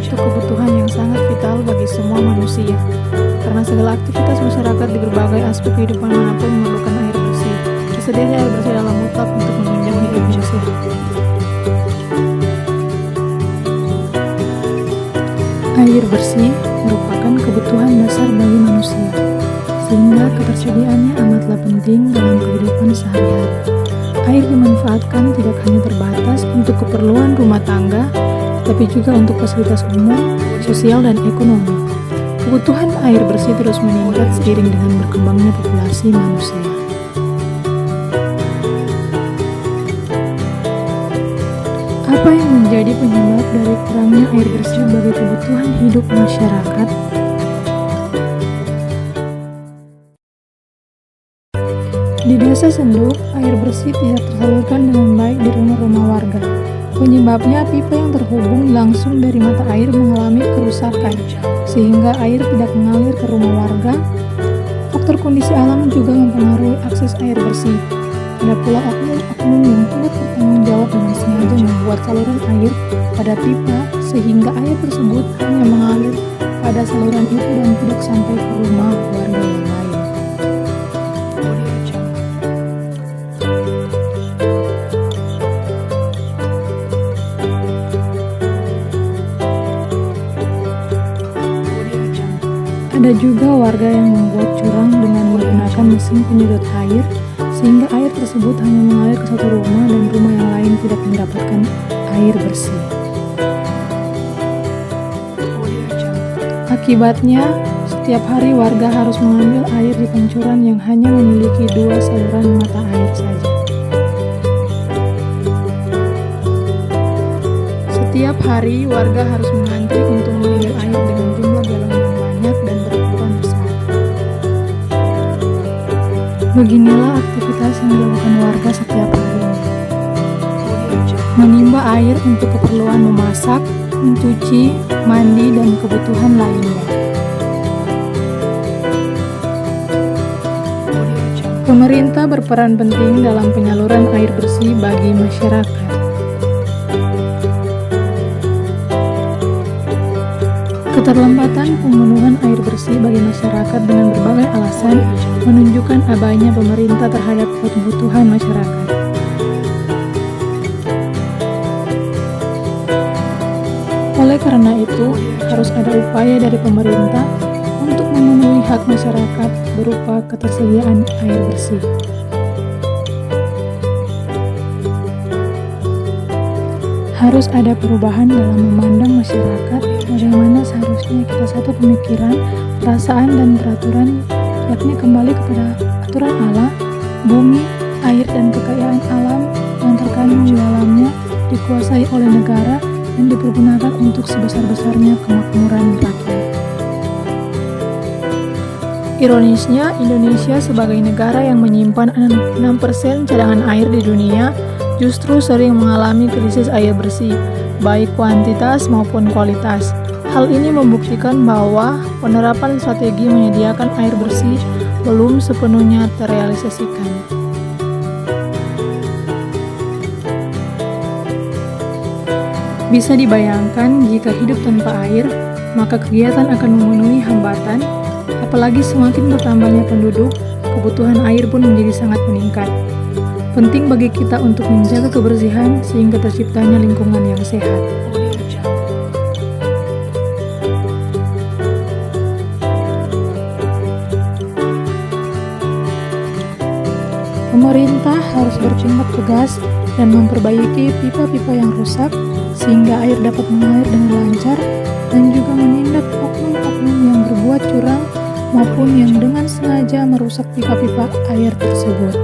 satu kebutuhan yang sangat vital bagi semua manusia. Karena segala aktivitas masyarakat di berbagai aspek kehidupan manapun memerlukan air bersih. Tersedianya air bersih dalam mutlak untuk menunjang hidup manusia. Air bersih merupakan kebutuhan dasar bagi manusia, sehingga ketersediaannya amatlah penting dalam kehidupan sehari-hari. Air dimanfaatkan tidak hanya terbatas untuk keperluan rumah tangga, tapi juga untuk fasilitas umum, sosial, dan ekonomi. Kebutuhan air bersih terus meningkat seiring dengan berkembangnya populasi manusia. Apa yang menjadi penyebab dari kurangnya air bersih bagi kebutuhan hidup masyarakat? Di Desa Senduk, air bersih tidak tersalurkan dengan baik di rumah-rumah warga. Penyebabnya pipa yang terhubung langsung dari mata air mengalami kerusakan, sehingga air tidak mengalir ke rumah warga. Faktor kondisi alam juga mempengaruhi akses air bersih. Ada pula oknum-oknum yang tidak bertanggung jawab dengan sengaja membuat saluran air pada pipa, sehingga air tersebut hanya mengalir pada saluran itu dan tidak sampai ke rumah warga yang lain. Ada juga warga yang membuat curang dengan menggunakan mesin penyedot air, sehingga air tersebut hanya mengalir ke satu rumah dan rumah yang lain tidak mendapatkan air bersih. Akibatnya, setiap hari warga harus mengambil air di pancuran yang hanya memiliki 2 saluran mata air saja. Setiap hari warga harus mengantri untuk mengambil air dengan jumlah galon yang banyak dan berukuran besar. Beginilah aktivitas yang dilakukan warga setiap harinya. Menimba air untuk keperluan memasak, mencuci, mandi, dan kebutuhan lainnya. Pemerintah berperan penting dalam penyaluran air bersih bagi masyarakat. Keterlambatan pemenuhan air bersih bagi masyarakat dengan berbagai alasan menunjukkan abainya pemerintah terhadap kebutuhan masyarakat. Oleh karena itu, harus ada upaya dari pemerintah untuk memenuhi hak masyarakat berupa ketersediaan air bersih. Harus ada perubahan dalam memandang masyarakat, bagaimana seharusnya kita satu pemikiran, perasaan, dan peraturan, yakni kembali kepada aturan Allah, bumi, air, dan kekayaan alam yang terkandung di dalamnya dikuasai oleh negara dan dipergunakan untuk sebesar-besarnya kemakmuran rakyat. Ironisnya, Indonesia sebagai negara yang menyimpan 6% cadangan air di dunia justru sering mengalami krisis air bersih, baik kuantitas maupun kualitas. Hal ini membuktikan bahwa penerapan strategi menyediakan air bersih belum sepenuhnya terrealisasikan. Bisa dibayangkan jika hidup tanpa air, maka kegiatan akan memenuhi hambatan, apalagi semakin bertambahnya penduduk, kebutuhan air pun menjadi sangat meningkat. Penting bagi kita untuk menjaga kebersihan sehingga terciptanya lingkungan yang sehat. Pemerintah harus bertindak tegas dan memperbaiki pipa-pipa yang rusak sehingga air dapat mengalir dengan lancar, dan juga menindak oknum-oknum yang berbuat curang maupun yang dengan sengaja merusak pipa-pipa air tersebut.